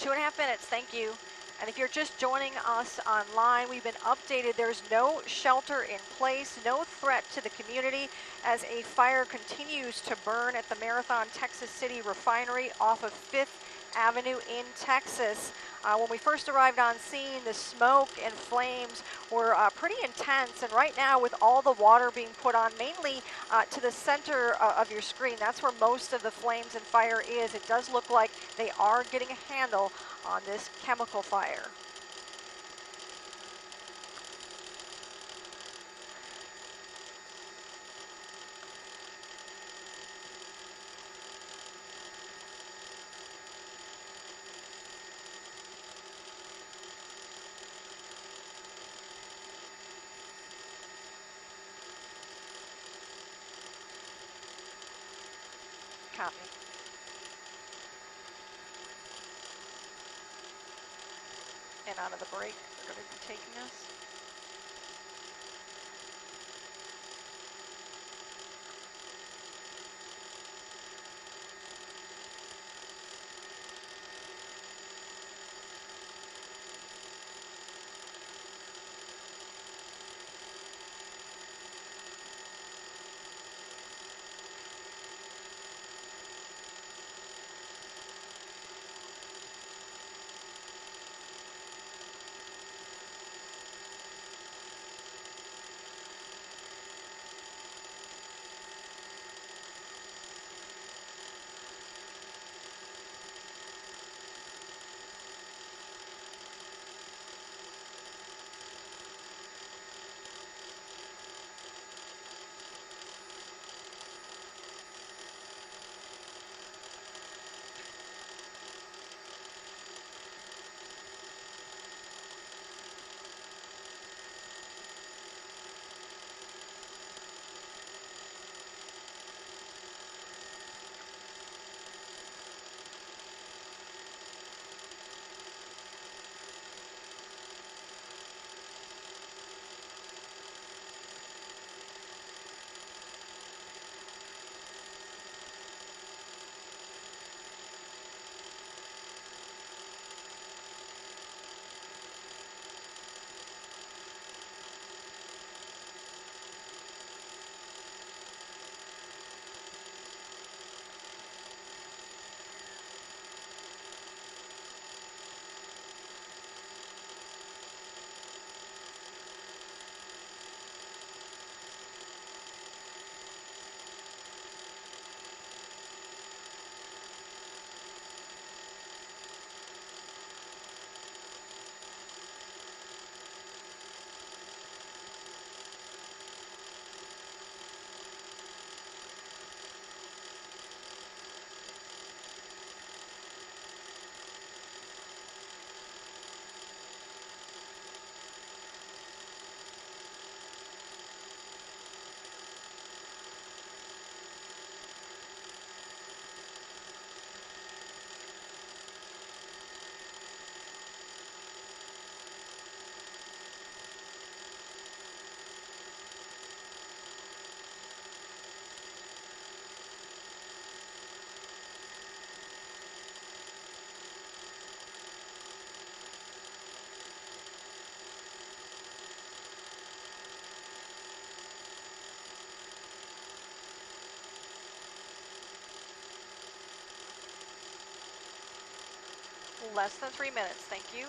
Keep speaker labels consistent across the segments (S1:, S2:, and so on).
S1: 2.5 minutes, thank you. And if you're just joining us online, we've been updated. There's no shelter in place, no threat to the community as a fire continues to burn at the Marathon Texas City Refinery off of 5th Avenue in Texas. When we first arrived on scene, the smoke and flames were pretty intense, and right now with all the water being put on, mainly to the center of your screen, that's where most of the flames and fire is. It does look like they are getting a handle on this chemical fire. Copy. And out of the break, they're going to be taking us. Less than 3 minutes, thank you.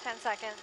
S1: 10 seconds.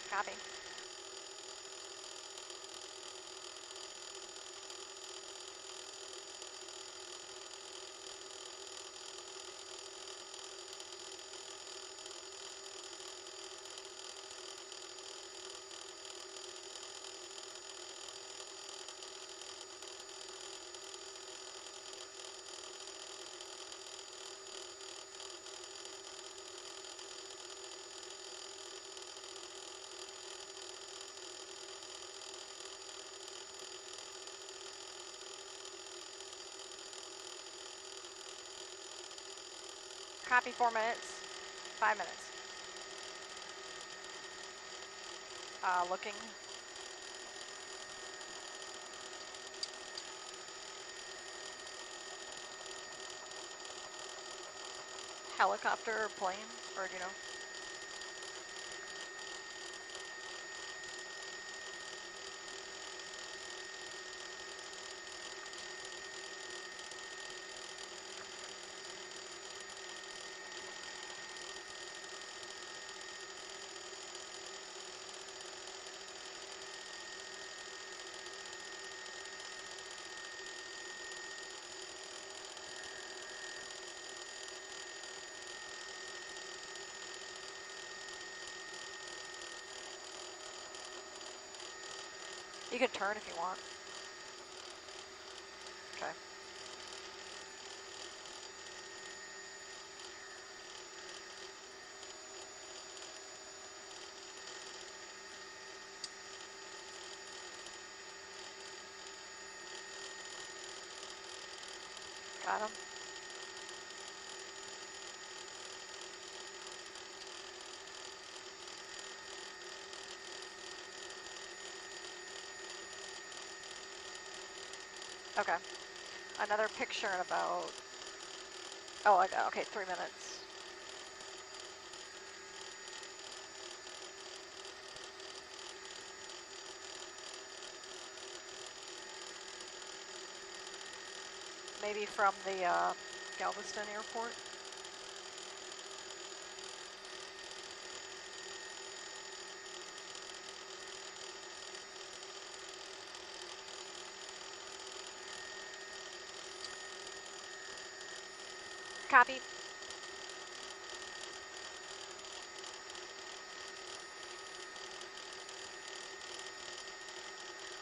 S1: Copy. Copy 4 minutes, 5 minutes. Looking. Helicopter or plane, or do you know? You can turn if you want. Okay. Got him. Okay. Another picture in about, oh, okay, 3 minutes. Maybe from the Galveston airport. Copy.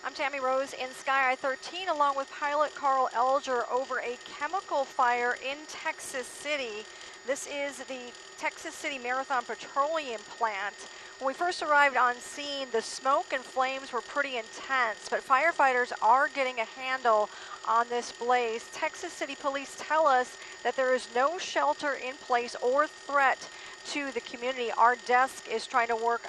S1: I'm Tammy Rose in SkyEye 13 along with pilot Carl Elger over a chemical fire in Texas City. This is the Texas City Marathon Petroleum Plant. When we first arrived on scene, the smoke and flames were pretty intense, but firefighters are getting a handle on this blaze. Texas City Police tell us that there is no shelter in place or threat to the community. Our desk is trying to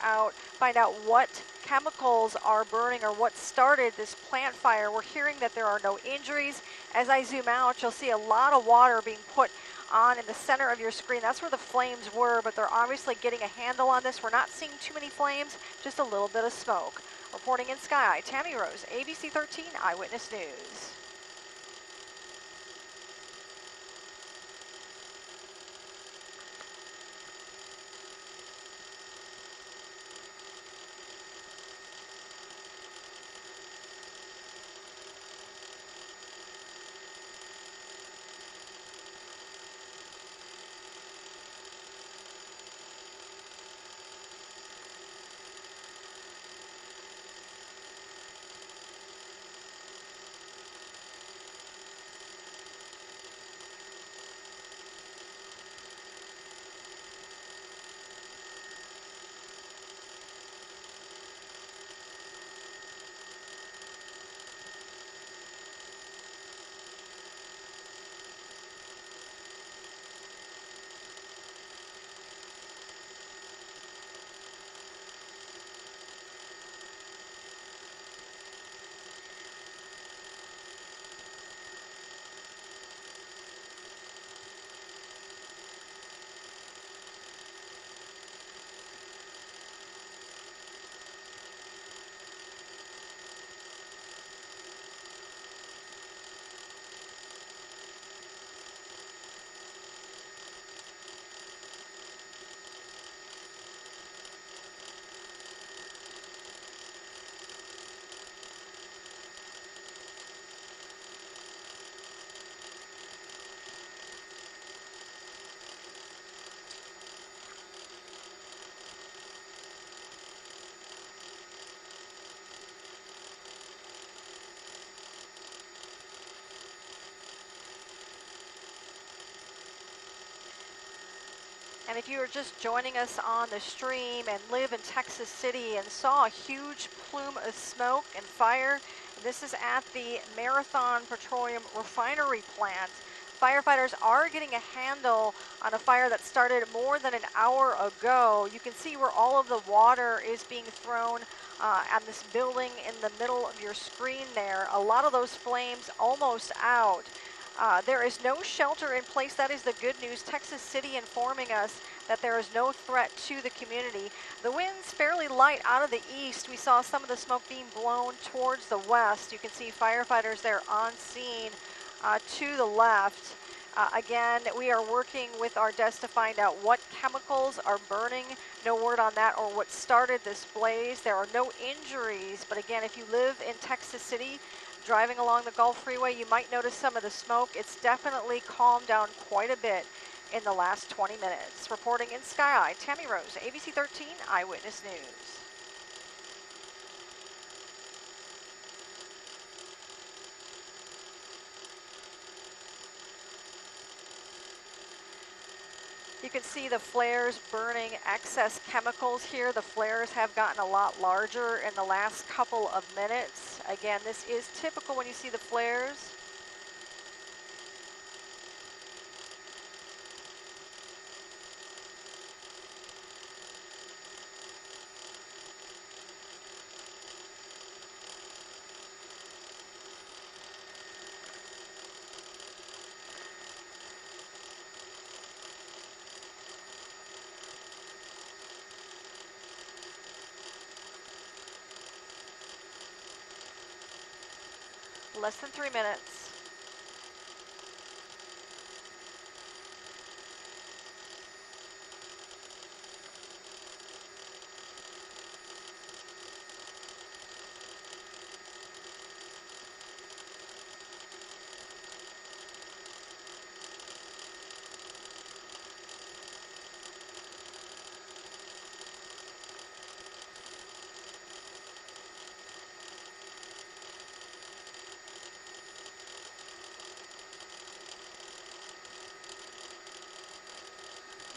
S1: find out what chemicals are burning or what started this plant fire. We're hearing that there are no injuries. As I zoom out, you'll see a lot of water being put on in the center of your screen. That's where the flames were, but they're obviously getting a handle on this. We're not seeing too many flames, just a little bit of smoke. Reporting in SkyEye, Tammy Rose, ABC 13 Eyewitness News. And if you are just joining us on the stream and live in Texas City and saw a huge plume of smoke and fire, this is at the Marathon Petroleum Refinery plant. Firefighters are getting a handle on a fire that started more than an hour ago. You can see where all of the water is being thrown at this building in the middle of your screen there. A lot of those flames almost out. There is no shelter in place. That is the good news. Texas City informing us that there is no threat to the community. The wind's fairly light out of the east. We saw some of the smoke being blown towards the west. You can see firefighters there on scene to the left. Again, we are working with our desk to find out what chemicals are burning. No word on that or what started this blaze. There are no injuries, but again, if you live in Texas City, driving along the Gulf Freeway, you might notice some of the smoke. It's definitely calmed down quite a bit in the last 20 minutes. Reporting in SkyEye, Tammy Rose, ABC 13 Eyewitness News. You can see the flares burning excess chemicals here. The flares have gotten a lot larger in the last couple of minutes. Again, this is typical when you see the flares. Less than 3 minutes.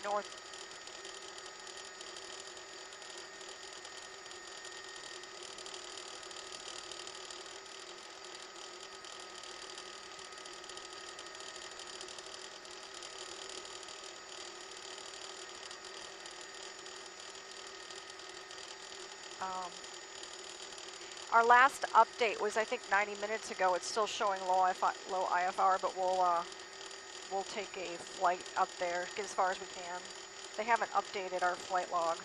S1: North. Our last update was, I think, 90 minutes ago. It's still showing low IFR, but we'll take a flight up there, get as far as we can. They haven't updated our flight log.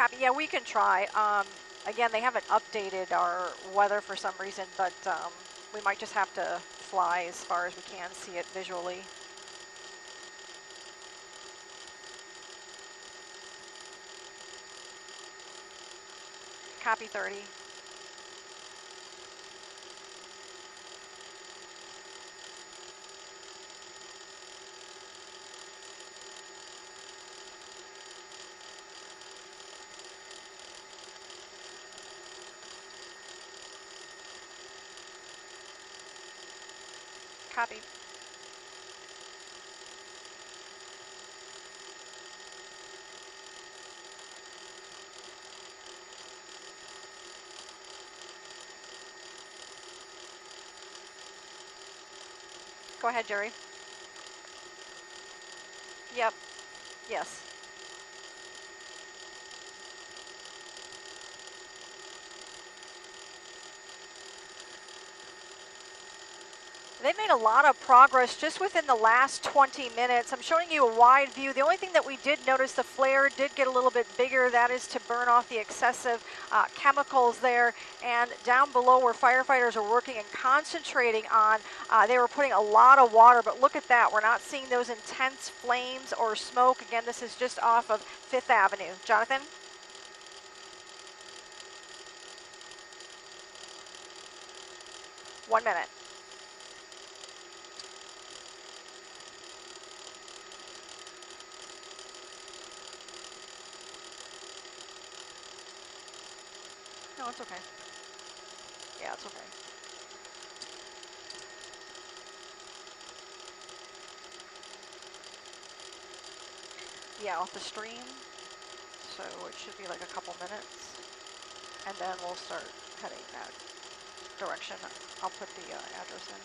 S1: Copy. Yeah, we can try. Again, they haven't updated our weather for some reason, but we might just have to fly as far as we can see it visually. Copy 30. Copy. Go ahead, Jerry. Yep. Yes. They've made a lot of progress just within the last 20 minutes. I'm showing you a wide view. The only thing that we did notice, the flare did get a little bit bigger. That is to burn off the excessive chemicals there. And down below where firefighters are working and concentrating on, they were putting a lot of water, but look at that. We're not seeing those intense flames or smoke. Again, this is just off of 5th Avenue. Jonathan? One minute. No, it's okay. Yeah, it's okay. Yeah, off the stream. So it should be like a couple minutes. And then we'll start heading that direction. I'll put the address in.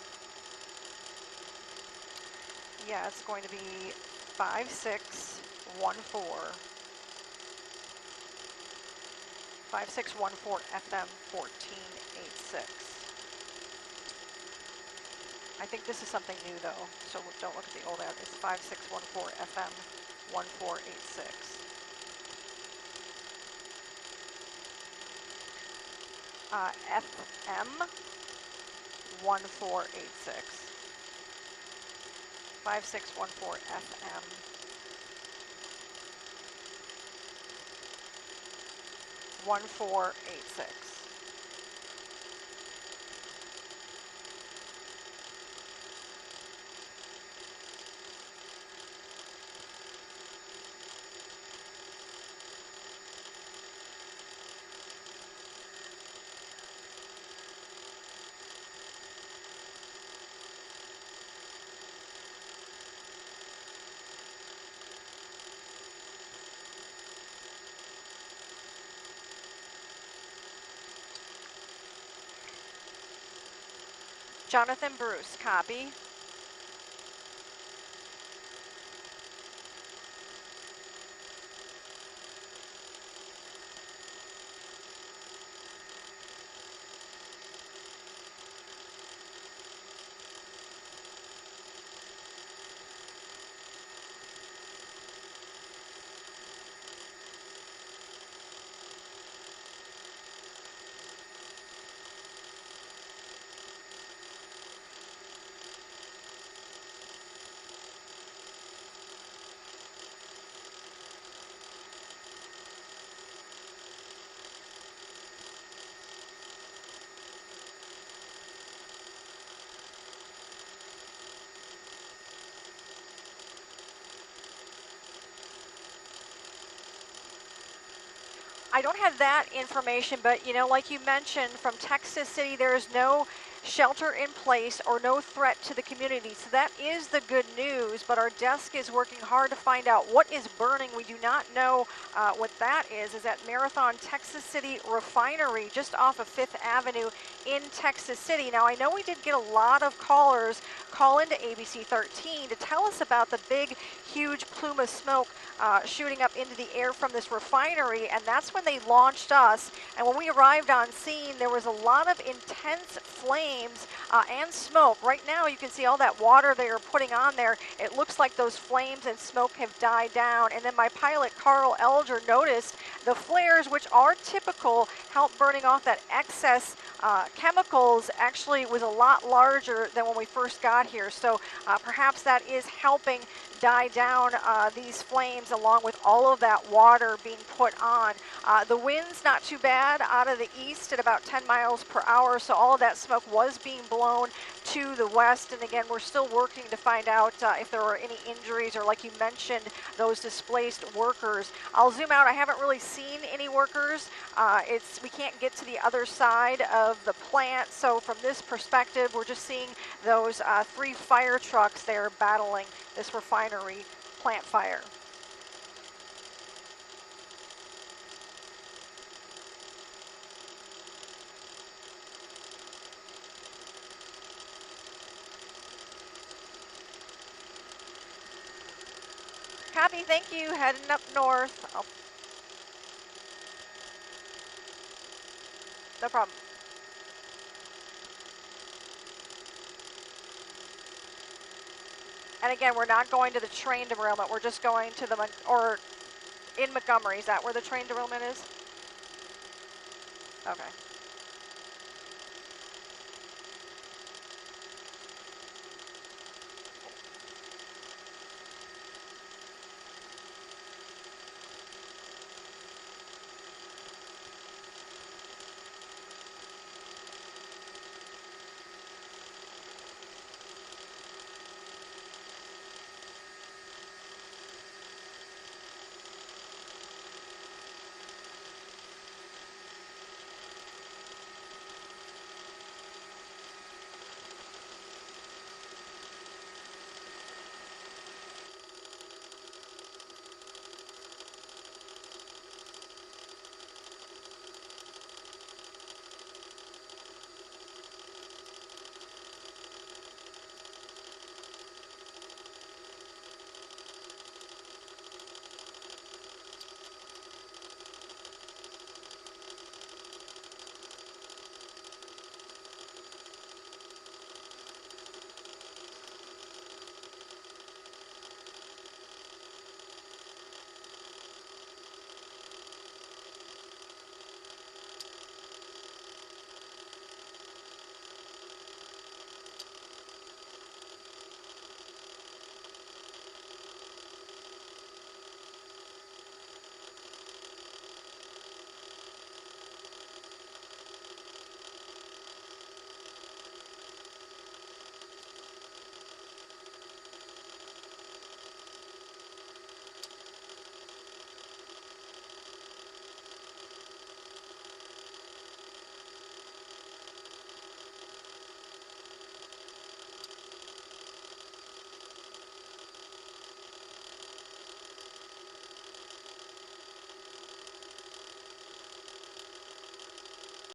S1: Yeah, it's going to be 5614. 5614 FM 1486. I think this is something new though, so don't look at the old ad. It's 5614 FM 1486. FM 1486. 5614 FM 1486. Jonathan Bruce, copy. I don't have that information, but you know, like you mentioned, from Texas City, there is no shelter in place or no threat to the community. So that is the good news, but our desk is working hard to find out what is burning. We do not know what that is at Marathon Texas City Refinery, just off of 5th Avenue in Texas City. Now, I know we did get a lot of callers call into ABC 13 to tell us about the big, huge plume of smoke shooting up into the air from this refinery, and that's when they launched us. And when we arrived on scene, there was a lot of intense flames flames and smoke. Right now you can see all that water they are putting on there. It looks like those flames and smoke have died down. And then my pilot Carl Elger noticed the flares, which are typical, help burning off that excess chemicals, actually was a lot larger than when we first got here. So perhaps that is helping die down these flames, along with all of that water being put on. The wind's not too bad out of the east at about 10 miles per hour, so all of that smoke was being blown to the west. And again, we're still working to find out if there were any injuries, or like you mentioned, those displaced workers. I'll zoom out. I haven't really seen any workers. We can't get to the other side of the plant, so from this perspective, we're just seeing those 3 fire trucks there battling this refinery plant fire. Happy, thank you. Heading up north. Oh. No problem. And again, we're not going to the train derailment. We're just going to the, or in Montgomery. Is that where the train derailment is? Okay.